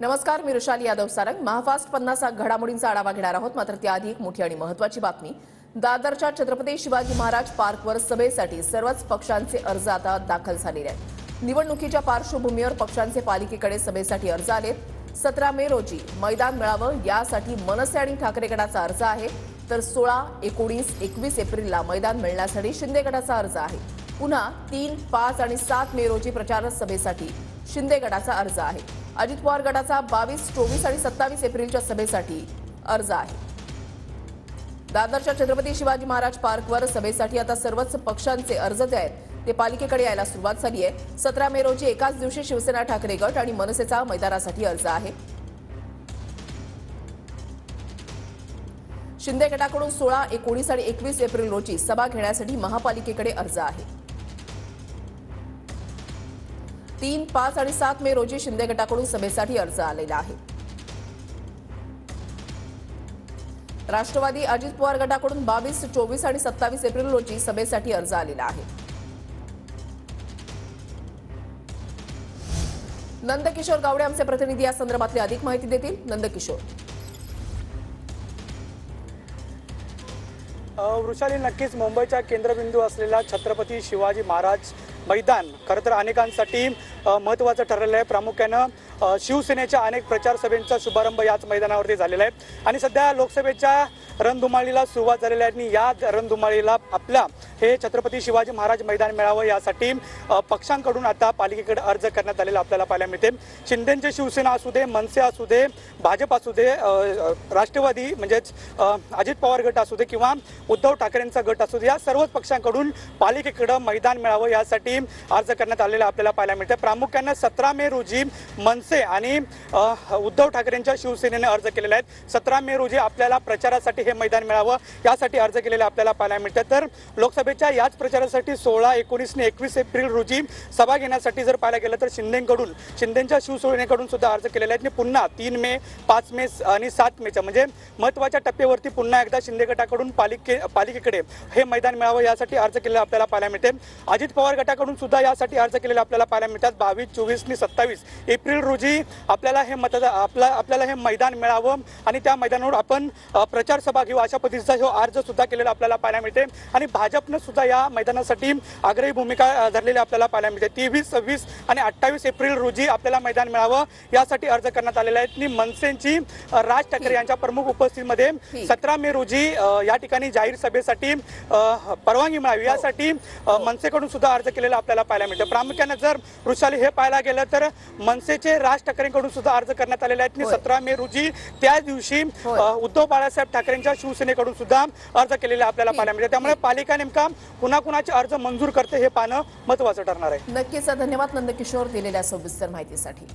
नमस्कार, मी रुशाली यादव सारंग. महाफास्ट 50 घडामोडींचा आढावा घेणार आहोत. मात्र त्याआधी एक मोठी आणि महत्त्वाची बातमी. दादरच्या छत्रपती शिवाजी महाराज पार्कवर सभेसाठी सर्वच पक्षांचे अर्ज आता दाखल झालेले आहेत. निवडणुकीच्या पार्श्वभूमीवर पक्षांचे पालिकेकडे सभेसाठी अर्ज आलेत. 17 मे रोजी मैदान मिळावं यासाठी मनसे आणि ठाकरे गटाचा अर्ज आहे, तर 16, 19, 21 एप्रिलला मैदान मिळण्यासाठी शिंदे गटाचा अर्ज आहे. पुन्हा 3, 5 आणि 7 मे रोजी प्रचार सभेसाठी शिंदे गटाचा अर्ज आहे. अजित पवार गटाचा 22, 24 आणि 27 एप्रिलच्या सभेसाठी अर्ज आहे. दादरच्या छत्रपती शिवाजी महाराज पार्कवर सभेसाठी आता सर्वच पक्षांचे अर्ज जे आहेत ते पालिकेकडे यायला सुरुवात झाली आहे. 17 मे रोजी एकाच दिवशी शिवसेना, ठाकरे गट आणि मनसेचा मैदानासाठी अर्ज आहे. शिंदे गटाकडून 16, 19 आणि 21 एप्रिल रोजी सभा घेण्यासाठी महापालिकेकडे अर्ज आहे. 3, 5 आणि 7 मे रोजी शिंदे गटाकडून सभेसाठी अर्ज आलेला आहे. राष्ट्रवादी अजित पवार गटाकडून 22, 24 आणि 27 एप्रिल रोजी सभेसाठी अर्ज आलेला आहे. नंदकिशोर गावडे आमचे प्रतिनिधी या संदर्भातली अधिक माहिती देतील. नंदकिशोर. वृषाली, नक्कीच मुंबईचा केंद्रबिंदू असलेला छत्रपती शिवाजी महाराज मैदान खरं तर अनेकांसाठी महत्त्वाचं ठरलेलं आहे. प्रामुख्यानं शिवसेनेच्या अनेक प्रचार सभेंचा शुभारंभ याच मैदानावरती झालेला आहे आणि सध्या लोकसभेच्या रणधुमाळीला सुरुवात झालेली आहे आणि या रणधुमाळीला आपल्या हे छत्रपती शिवाजी महाराज मैदान मिळावं यासाठी पक्षांकडून आता पालिकेकडे अर्ज करण्यात आलेला आपल्याला पाहायला मिळते. शिंदेचे शिवसेना असू दे, मनसे असू दे, भाजप असू दे, राष्ट्रवादी म्हणजेच अजित पवार गट असू दे किंवा उद्धव ठाकरेंचा गट असू दे, या सर्वच पक्षांकडून पालिकेकडे मैदान मिळावं यासाठी अर्ज करण्यात आलेला आपल्याला पाहायला मिळते. प्रामुख्याने 17 मे रोजी मनसे आणि उद्धव ठाकरेंच्या शिवसेनेने अर्ज केलेला आहे. 17 मे रोजी आपल्याला प्रचारासाठी हे मैदान मिळावं यासाठी अर्ज केलेले आपल्याला पाहायला मिळते. तर लोकसभेच्या याच प्रचारासाठी 16, 19 आणि 21 एप्रिल रोजी सभा घेण्यासाठी जर पाहायला गेलं तर शिंदेच्या शिवसेनेकडून सुद्धा अर्ज केलेले आहेत. आणि पुन्हा 3 मे, 5 मे आणि 7 मेच्या म्हणजे महत्त्वाच्या टप्प्यावरती पुन्हा एकदा शिंदे गटाकडून पालिकेकडे हे मैदान मिळावं यासाठी अर्ज केलेला आपल्याला पाहायला मिळते. अजित पवार गटाकडून सुद्धा यासाठी अर्ज केलेला आपल्याला पाहायला मिळतात. 22, 24 आणि 27 एप्रिल रोजी आपल्याला हे मैदान मिळावं आणि त्या मैदानावर आपण प्रचार सभा घेऊ अशा पद्धतीचा अर्ज सुद्धा केलेला आपल्याला पाहायला मिळते. आणि भाजपनं सुद्धा या मैदानासाठी आग्रही भूमिका धरलेली आपल्याला पाहायला मिळते. 23, 26 आणि 28 एप्रिल रोजी आपल्याला मैदान मिळावं यासाठी अर्ज करण्यात आलेला आहे. मनसेची राज ठाकरे यांच्या प्रमुख उपस्थितीमध्ये 17 मे रोजी या ठिकाणी जाहीर सभेसाठी परवानगी मिळावी यासाठी मनसेकडून सुद्धा अर्ज केलेला आपल्याला पाहायला मिळते. प्रामुख्याने जर वृषाली हे पाहायला गेलं तर मनसेचे राज ठाकरेंकडून सुद्धा अर्ज करण्यात आलेले आहेत. 17 मे रोजी त्या दिवशी उद्धव बाळासाहेब ठाकरेंच्या शिवसेनेकडून सुद्धा अर्ज केलेले आपल्याला पाहायला मिळते. त्यामुळे पालिका नेमका कुणाकुणाचे अर्ज मंजूर करते हे पाहणं महत्त्वाचं ठरणार आहे. नक्कीच. धन्यवाद नंदकिशोर दिलेल्या सविस्तर माहितीसाठी.